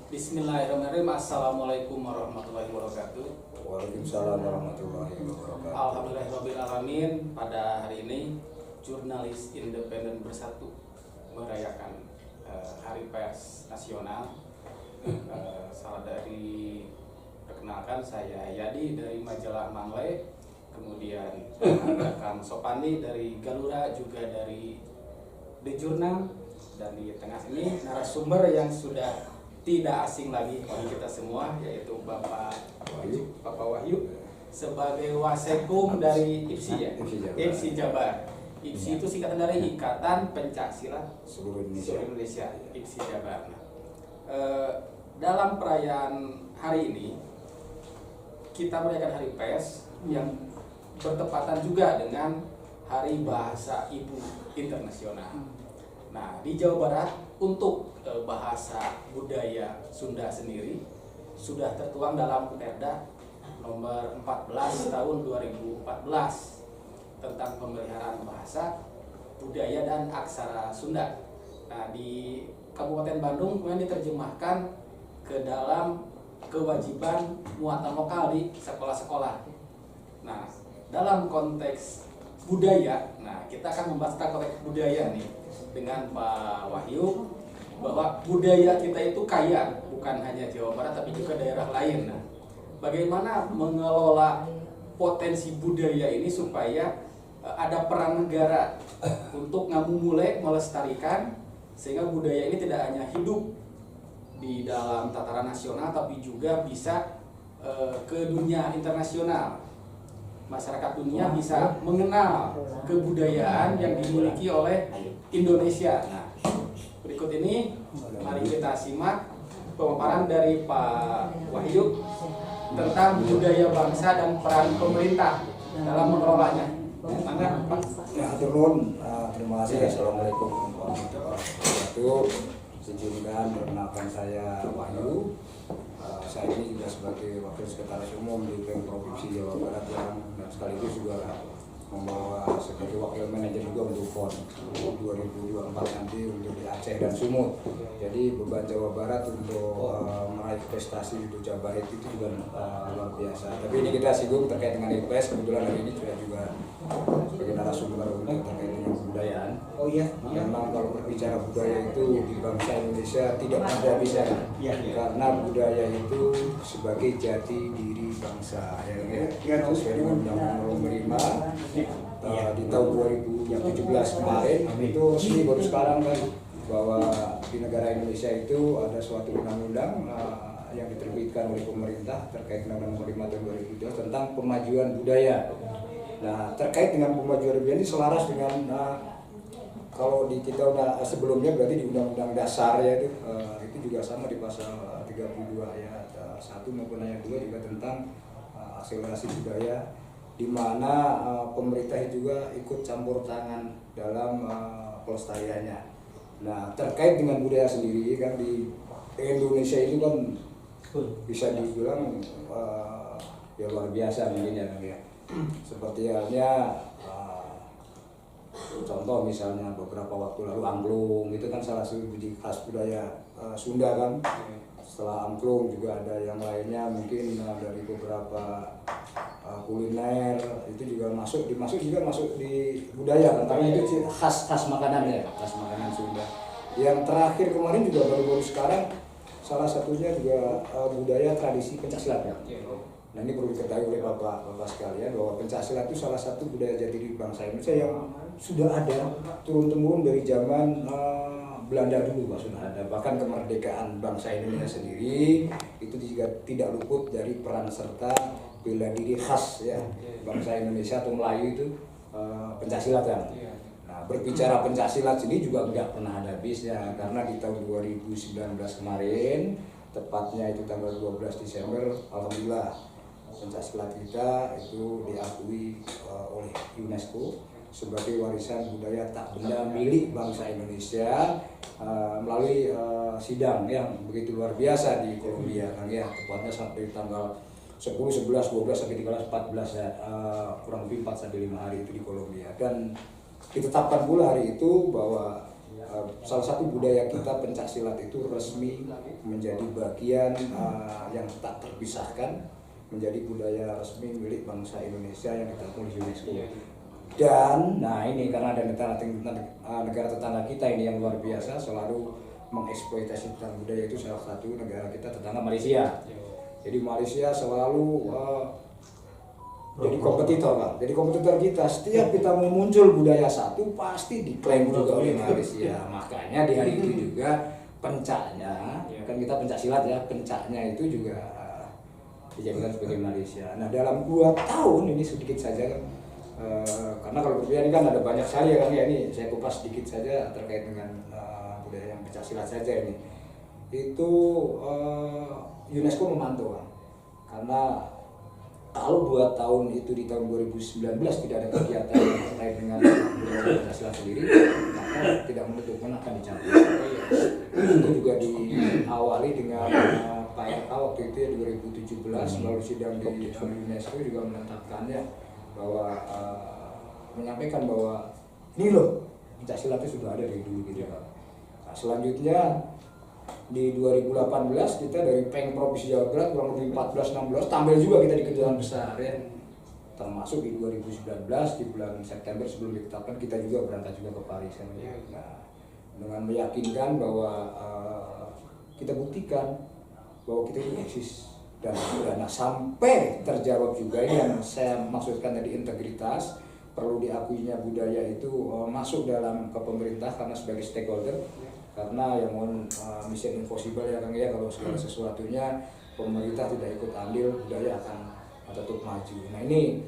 Bismillahirrahmanirrahim. Assalamualaikum warahmatullahi wabarakatuh. Waalaikumsalam warahmatullahi wabarakatuh. Alhamdulillahirrahmanirrahim. Pada hari ini Jurnalis Independen Bersatu merayakan Hari Pers Nasional. Salah dari perkenalkan, saya Yadi dari majalah Mangle, kemudian ada Kang Sopandi dari Galura, juga dari The Journal, dan di tengah ini narasumber yang sudah tidak asing lagi bagi kita semua, yaitu Bapak Wahyu sebagai Wasekum dari IPSI, ya? IPSI Jabar. IPSI itu singkatan dari Ikatan Pencak Silat Seluruh Indonesia, IPSI Jabar. Dalam perayaan hari ini kita merayakan Hari Pers yang bertepatan juga dengan Hari Bahasa Ibu Internasional. Nah, di Jawa Barat untuk bahasa budaya Sunda sendiri sudah tertuang dalam Perda nomor 14 tahun 2014 tentang pemeliharaan bahasa, budaya, dan aksara Sunda. Nah, di Kabupaten Bandung kemudian diterjemahkan ke dalam kewajiban muatan lokal di sekolah-sekolah. Nah, dalam konteks budaya, nah kita akan membahas tentang konteks budaya nih dengan Pak Wahyu, bahwa budaya kita itu kaya, bukan hanya Jawa Barat tapi juga daerah lain. Nah, bagaimana mengelola potensi budaya ini supaya ada peran negara untuk ngamumule melestarikan, sehingga budaya ini tidak hanya hidup di dalam tataran nasional tapi juga bisa ke dunia internasional. Masyarakat dunia bisa mengenal kebudayaan yang dimiliki oleh Indonesia. Nah, berikut ini mari kita simak pemaparan dari Pak Wahyu tentang budaya bangsa dan peran pemerintah dalam mengelolanya. Mangga, Pak. Ya, terima kasih. Assalamualaikum warahmatullahi wabarakatuh. Sejujurnya perkenalkan saya Wahyu. Saya ini juga sebagai Wakil Sekretaris Umum di Provinsi Jawa Barat dan sekaligus juga membawa sebagai Wakil Manajer juga untuk PON 2024 nanti untuk di Aceh dan Sumut. Jadi beban Jawa Barat untuk meraih prestasi untuk Jawa Barat itu juga luar biasa. Tapi ini kita singgung terkait dengan IPS. Kebetulan hari ini saya juga sebagai narasumber untuk terkait dengan kebudayaan. Oh iya. Memang kalau berbicara budaya itu di bangsa Indonesia tidak ada bisa, karena budaya itu sebagai jati diri bangsa. Ya, sesuai dengan Undang-Undang Nomor 5 di tahun 2017 kemarin itu sih baru sekarang kan, bahwa di negara Indonesia itu ada suatu undang-undang yang diterbitkan oleh pemerintah terkait Undang-Undang Nomor 5 tahun 2017 tentang pemajuan budaya. Nah, terkait dengan pemajuan budaya ini selaras dengan kalau di kita sebelumnya berarti di Undang-Undang Dasar ya itu juga sama di pasal 32 ayat 1 maupun ayat 2 juga tentang akselerasi budaya, di mana pemerintah juga ikut campur tangan dalam pelestariannya. Nah, terkait dengan budaya sendiri kan di Indonesia itu kan bisa dibilang ya luar biasa mungkin ya. Seperti halnya contoh misalnya beberapa waktu lalu angklung itu kan salah satu khas budaya Sunda kan. Setelah angklung juga ada yang lainnya mungkin dari beberapa kuliner itu juga masuk di budaya kan, karena itu khas makanannya, khas makanan Sunda. Yang terakhir kemarin juga baru sekarang salah satunya juga budaya tradisi pencaksilat ya. Nah, ini perlu diketahui oleh bapak sekalian bahwa pencaksilat itu salah satu budaya jati diri bangsa Indonesia yang sudah ada turun-temurun dari zaman Belanda dulu, Pak, sudah ada. Bahkan kemerdekaan bangsa Indonesia sendiri itu juga tidak luput dari peran serta bela diri khas ya bangsa Indonesia atau Melayu itu pencaksilat kan. Nah, berbicara pencaksilat ini juga nggak pernah ada habisnya, karena di tahun 2019 kemarin, tepatnya itu tanggal 12 Desember, alhamdulillah pencaksilat kita itu diakui oleh UNESCO sebagai warisan budaya tak benda milik bangsa Indonesia melalui sidang yang begitu luar biasa di Kolombia kan ya, tepatnya sampai tanggal 10, 11, 12 sampai 13, 14 ya, kurang lebih 4 sampai 5 hari itu di Kolombia. Dan ditetapkan pula hari itu bahwa salah satu budaya kita pencak silat itu resmi menjadi bagian yang tak terpisahkan, menjadi budaya resmi milik bangsa Indonesia yang diakui UNESCO. Dan nah ini karena ada negara tetangga kita ini yang luar biasa selalu mengeksploitasi tentang budaya, itu salah satu negara kita tetangga Malaysia. Jadi Malaysia selalu jadi kompetitor lah. Jadi kompetitor kita, setiap kita mau muncul budaya satu pasti diklaim juga oleh Malaysia. Makanya di hari itu juga pencaknya, kan kita pencak silat ya, pencaknya itu juga dijadikan sebagai Malaysia. Nah dalam 2 tahun ini sedikit saja kan, karena kalau berbeda ini kan ada banyak sekali ya kan ya, ini saya kupas sedikit saja terkait dengan budaya yang pencak silat saja ini. Itu UNESCO memantau kan, karena kalau 2 tahun itu di tahun 2019 tidak ada kegiatan yang terkait dengan budaya Pancasila sendiri, maka tidak menutup kemungkinan akan dicabut. Itu juga diawali dengan Pak RK waktu itu ya 2017 melalui sidang di UNESCO juga menetapkannya bahwa menyampaikan bahwa ini loh Pancasila itu sudah ada dari dulu gitu. Nah, selanjutnya di 2018 kita dari Pemprov Jawa Barat kurang lebih 14-16 tampil juga kita di kejuaraan besar ya, termasuk di 2019 di bulan September sebelum ditetapkan kita juga berangkat juga ke Paris ya. Nah, dengan meyakinkan bahwa kita buktikan bahwa kita itu eksis dan nah, sampai terjawab juga ini yang saya maksudkan tadi, integritas, perlu diakuinya budaya itu masuk dalam ke pemerintah karena sebagai stakeholder. Karena yang mohon mission impossible ya Kang ya, kalau segala sesuatunya pemerintah tidak ikut andil, budaya akan tetap maju. Nah ini